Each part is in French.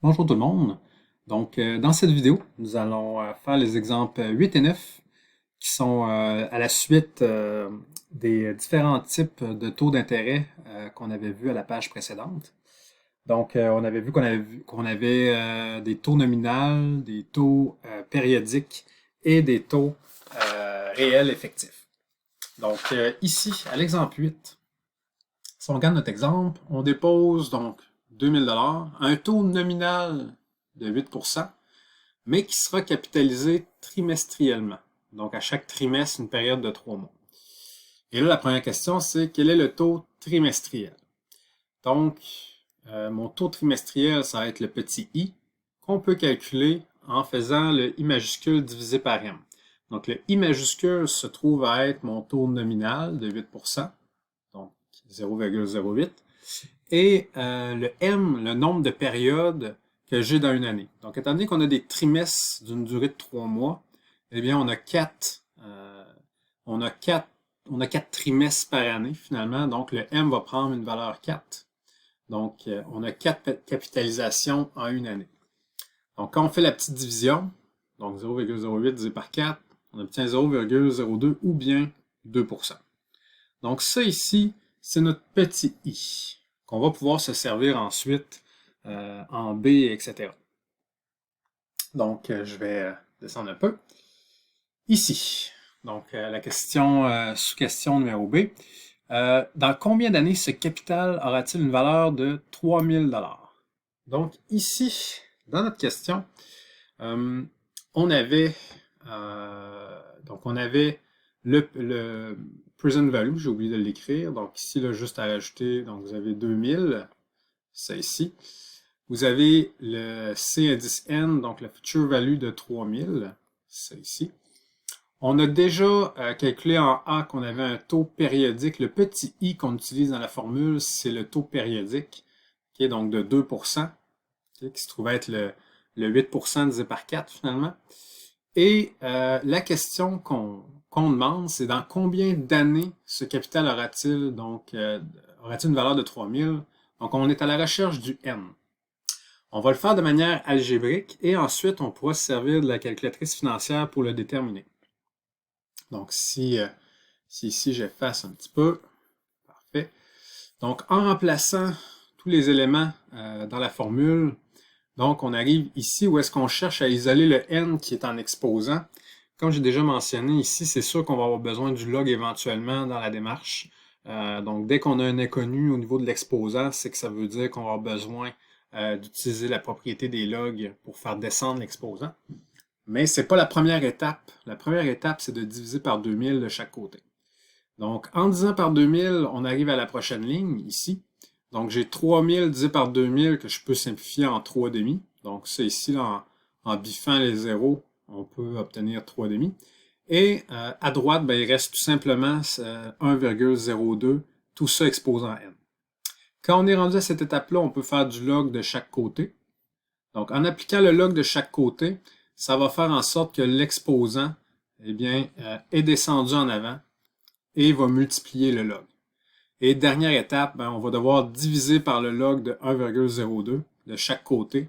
Bonjour tout le monde. Dans cette vidéo, nous allons faire les exemples 8 et 9 qui sont à la suite des différents types de taux d'intérêt qu'on avait vus à la page précédente. On avait vu qu'on avait des taux nominaux, des taux périodiques et des taux réels effectifs. Ici, à l'exemple 8, si on regarde notre exemple, on dépose donc 2000 un taux nominal de 8%, mais qui sera capitalisé trimestriellement. Donc, à chaque trimestre, une période de 3 mois. Et là, la première question, c'est quel est le taux trimestriel? Donc, mon taux trimestriel, ça va être le petit i, qu'on peut calculer en faisant le i majuscule divisé par m. Donc, le i majuscule se trouve à être mon taux nominal de 8%, donc 0,08, et le M, le nombre de périodes que j'ai dans une année. Donc, étant donné qu'on a des trimestres d'une durée de 3 mois, eh bien, on a quatre trimestres par année, finalement. Donc, le M va prendre une valeur 4. Donc, on a 4 capitalisations en une année. Donc, quand on fait la petite division, donc 0,08 divisé par 4, on obtient 0,02 ou bien 2%. Donc, ça ici, c'est notre petit i, qu'on va pouvoir se servir ensuite en B, etc. Donc, je vais descendre un peu. Ici, donc la question, sous-question numéro B. Dans combien d'années ce capital aura-t-il une valeur de 3000 $? Donc, ici, dans notre question, euh, on avait, on avait le present value, j'ai oublié de l'écrire. Donc ici, là, juste à rajouter, donc vous avez 2000, ça ici. Vous avez le C indice N, donc la future value de 3000, ça ici. On a déjà calculé en A qu'on avait un taux périodique. Le petit i qu'on utilise dans la formule, c'est le taux périodique, qui est donc de 2%, qui se trouve être le 8% divisé par 4 finalement. Et la question qu'on demande, c'est dans combien d'années ce capital aura-t-il aura-t-il une valeur de 3000? Donc on est à la recherche du n. On va le faire de manière algébrique et ensuite on pourra se servir de la calculatrice financière pour le déterminer. Donc si ici j'efface un petit peu, parfait. Donc en remplaçant tous les éléments dans la formule, donc on arrive ici où est-ce qu'on cherche à isoler le n qui est en exposant. Comme j'ai déjà mentionné ici, c'est sûr qu'on va avoir besoin du log éventuellement dans la démarche. Donc dès qu'on a un inconnu au niveau de l'exposant, c'est que ça veut dire qu'on va avoir besoin d'utiliser la propriété des logs pour faire descendre l'exposant. Mais ce n'est pas la première étape. La première étape, c'est de diviser par 2000 de chaque côté. Donc, en divisant par 2000, on arrive à la prochaine ligne, ici. Donc, j'ai 3000 divisé par 2000 que je peux simplifier en 3,5. Donc, ça ici, là, en biffant les zéros, on peut obtenir 3,5. Et à droite, ben, il reste tout simplement 1,02, tout ça exposant n. Quand on est rendu à cette étape-là, on peut faire du log de chaque côté. Donc, en appliquant le log de chaque côté, ça va faire en sorte que l'exposant eh bien, est descendu en avant et va multiplier le log. Et dernière étape, ben, on va devoir diviser par le log de 1,02 de chaque côté.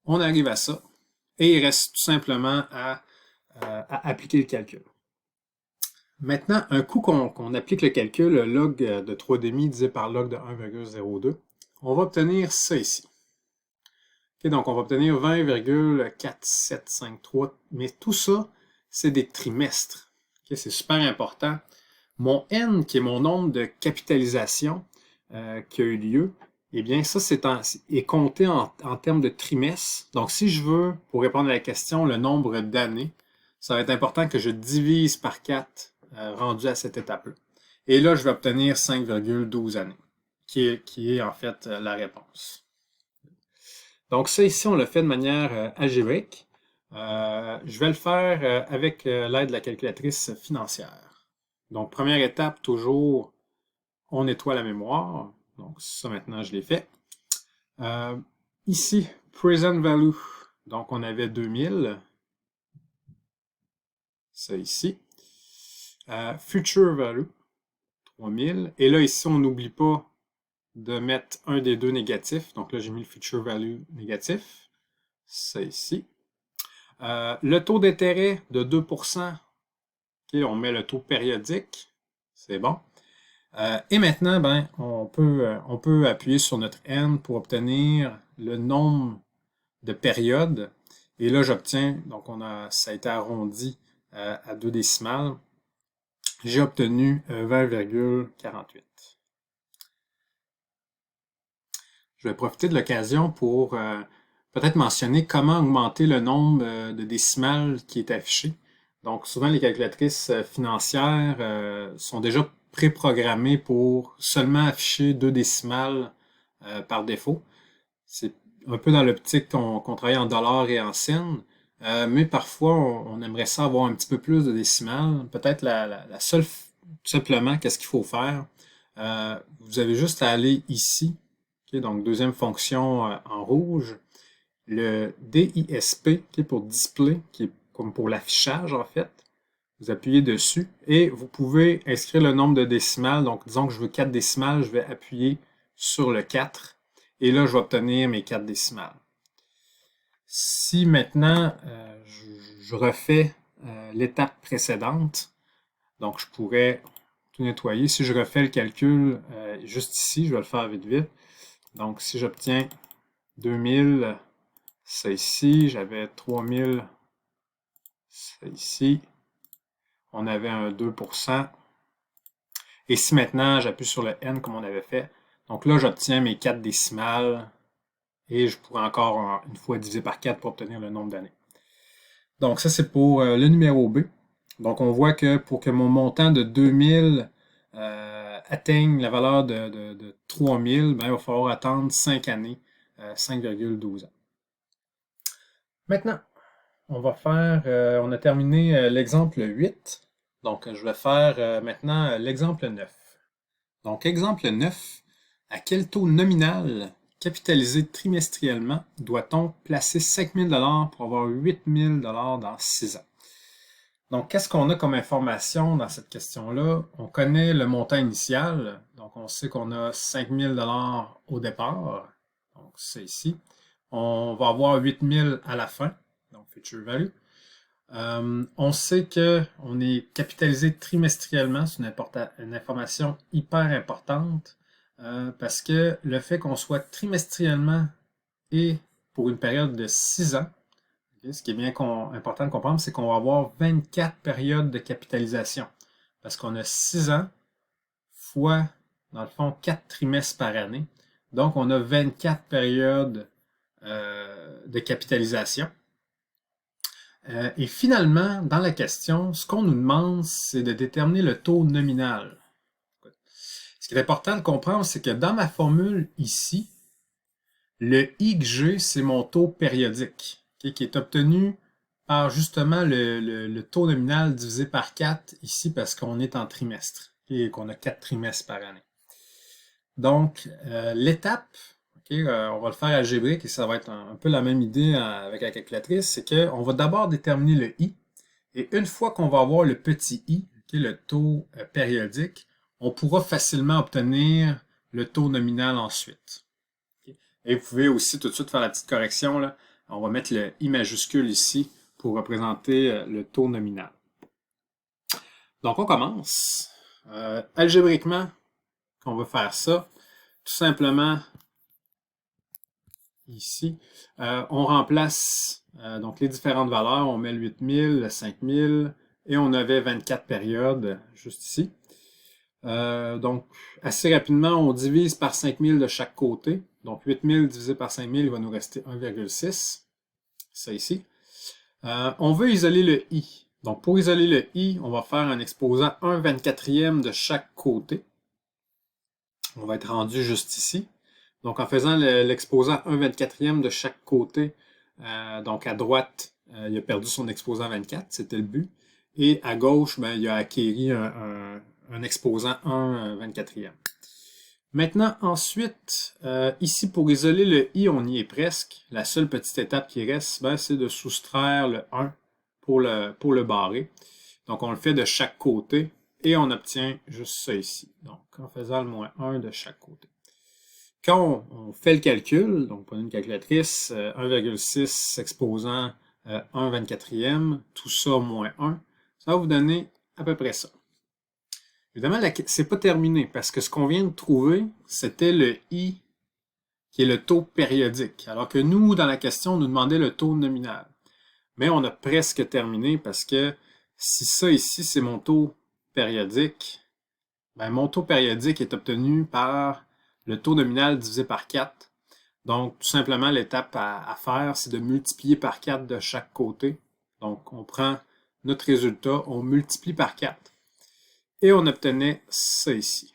On arrive à ça et il reste tout simplement à appliquer le calcul. Maintenant, un coup qu'on applique le calcul, le log de 3,5 divisé par log de 1,02, on va obtenir ça ici. Okay, donc, on va obtenir 20,4753, mais tout ça, c'est des trimestres. Okay, c'est super important. Mon N, qui est mon nombre de capitalisation qui a eu lieu, eh bien, ça, est compté en termes de trimestres. Donc, si je veux, pour répondre à la question, le nombre d'années, ça va être important que je divise par 4 rendu à cette étape-là. Et là, je vais obtenir 5,12 années, qui est en fait la réponse. Donc, ça ici, on l'a fait de manière algébrique. Je vais le faire avec l'aide de la calculatrice financière. Donc, première étape, toujours, on nettoie la mémoire. Donc, ça, maintenant, je l'ai fait. Ici, present value. Donc, on avait 2000. Ça ici. Future value, 3000. Et là, ici, on n'oublie pas de mettre un des deux négatifs. Donc là, j'ai mis le feature value négatif. C'est ici. Le taux d'intérêt de 2%. Okay, on met le taux périodique. C'est bon. Et maintenant, ben, on peut appuyer sur notre N pour obtenir le nombre de périodes. Et là, j'obtiens, donc ça a été arrondi à 2 décimales. J'ai obtenu 20,48. Je vais profiter de l'occasion pour peut-être mentionner comment augmenter le nombre de décimales qui est affiché. Donc, souvent, les calculatrices financières sont déjà préprogrammées pour seulement afficher 2 décimales par défaut. C'est un peu dans l'optique qu'on travaille en dollars et en cents, mais parfois, on aimerait ça avoir un petit peu plus de décimales. Peut-être la seule, simplement, qu'est-ce qu'il faut faire? Vous avez juste à aller ici, okay, donc deuxième fonction en rouge, le DISP, okay, pour display, qui est comme pour l'affichage en fait. Vous appuyez dessus et vous pouvez inscrire le nombre de décimales. Donc, disons que je veux 4 décimales, je vais appuyer sur le 4 et là, je vais obtenir mes 4 décimales. Si maintenant, je refais l'étape précédente, donc je pourrais tout nettoyer. Si je refais le calcul juste ici, je vais le faire vite vite. Donc, si j'obtiens 2000, c'est ici, j'avais 3000, c'est ici, on avait un 2%. Et si maintenant j'appuie sur le N comme on avait fait, donc là j'obtiens mes 4 décimales et je pourrais encore une fois diviser par 4 pour obtenir le nombre d'années. Donc ça c'est pour le numéro B. Donc on voit que pour que mon montant de 2000 atteigne la valeur de 3000, ben, il va falloir attendre 5 années, 5,12 ans. Maintenant, on va faire, on a terminé l'exemple 8. Donc, je vais faire maintenant l'exemple 9. Donc, exemple 9, à quel taux nominal capitalisé trimestriellement doit-on placer 5 000 $ pour avoir 8 000 $ dans 6 ans? Donc, qu'est-ce qu'on a comme information dans cette question-là? On connaît le montant initial, donc on sait qu'on a 5 000 $ au départ, donc c'est ici. On va avoir 8 000 à la fin, donc future value. On sait qu'on est capitalisé trimestriellement, c'est une information hyper importante parce que le fait qu'on soit trimestriellement et pour une période de 6 ans, okay, ce qui est bien important de comprendre, c'est qu'on va avoir 24 périodes de capitalisation parce qu'on a 6 ans fois, dans le fond, 4 trimestres par année. Donc, on a 24 périodes de capitalisation. Et finalement, dans la question, ce qu'on nous demande, c'est de déterminer le taux nominal. Ce qui est important de comprendre, c'est que dans ma formule ici, le I que j'ai, c'est mon taux périodique, okay, qui est obtenu par justement le taux nominal divisé par 4 ici parce qu'on est en trimestre et qu'on a 4 trimestres par année. Donc, l'étape, okay, on va le faire algébrique et ça va être un peu la même idée avec la calculatrice, c'est qu'on va d'abord déterminer le I et une fois qu'on va avoir le petit I, okay, le taux périodique, on pourra facilement obtenir le taux nominal ensuite. Okay. Et vous pouvez aussi tout de suite faire la petite correction, là. On va mettre le I majuscule ici pour représenter le taux nominal. Donc on commence. Algébriquement, on va faire ça. Tout simplement, ici, on remplace donc les différentes valeurs. On met le 8000, le 5000 et on avait 24 périodes juste ici. Donc, assez rapidement, on divise par 5000 de chaque côté. Donc, 8000 divisé par 5000, il va nous rester 1,6. Ça ici. On veut isoler le I. Donc, pour isoler le I, on va faire un exposant 1/24e de chaque côté. On va être rendu juste ici. Donc, en faisant l'exposant 1/24e de chaque côté, donc à droite, il a perdu son exposant 24, c'était le but. Et à gauche, ben, il a acquéri un exposant 1/24e. Maintenant, ensuite, ici, pour isoler le I, on y est presque. La seule petite étape qui reste, ben, c'est de soustraire le 1 pour le barrer. Donc, on le fait de chaque côté et on obtient juste ça ici. Donc, en faisant le -1 de chaque côté. quand on fait le calcul, donc prenez une calculatrice, 1,6 exposant 1 24e, tout ça moins 1, ça va vous donner à peu près ça. Évidemment, c'est pas terminé parce que ce qu'on vient de trouver, c'était le I qui est le taux périodique, alors que nous, dans la question, on nous demandait le taux nominal. Mais on a presque terminé parce que si ça ici, c'est mon taux périodique, ben mon taux périodique est obtenu par le taux nominal divisé par 4. Donc, tout simplement, l'étape à faire, c'est de multiplier par 4 de chaque côté. Donc, on prend notre résultat, on multiplie par 4. Et on obtenait ça ici.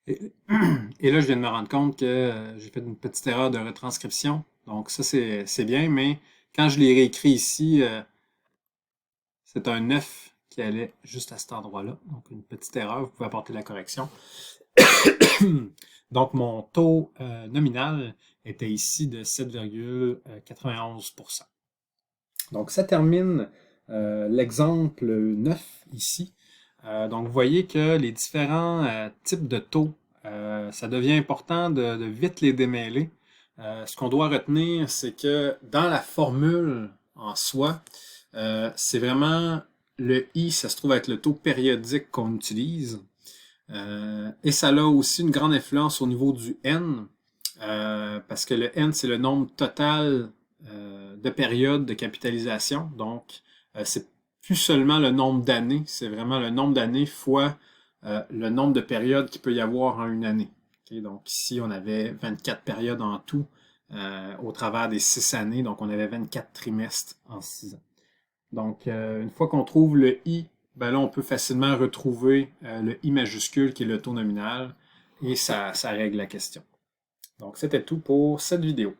Et là, je viens de me rendre compte que j'ai fait une petite erreur de retranscription. Donc, ça, c'est bien, mais quand je l'ai réécrit ici, c'est un 9 qui allait juste à cet endroit-là. Donc, une petite erreur, vous pouvez apporter la correction. Donc, mon taux nominal était ici de 7,91%. Donc, ça termine l'exemple 9 ici. Donc, vous voyez que les différents types de taux, ça devient important de vite les démêler. Ce qu'on doit retenir, c'est que dans la formule en soi, c'est vraiment le I, ça se trouve être le taux périodique qu'on utilise. Et ça a aussi une grande influence au niveau du N, parce que le N, c'est le nombre total de périodes de capitalisation. Donc, c'est plus seulement le nombre d'années, c'est vraiment le nombre d'années fois le nombre de périodes qu'il peut y avoir en une année. Okay? Donc, ici, on avait 24 périodes en tout au travers des 6 années. Donc, on avait 24 trimestres en 6 ans. Donc, une fois qu'on trouve le I, ben là, on peut facilement retrouver le I majuscule qui est le taux nominal et ça règle la question. Donc, c'était tout pour cette vidéo.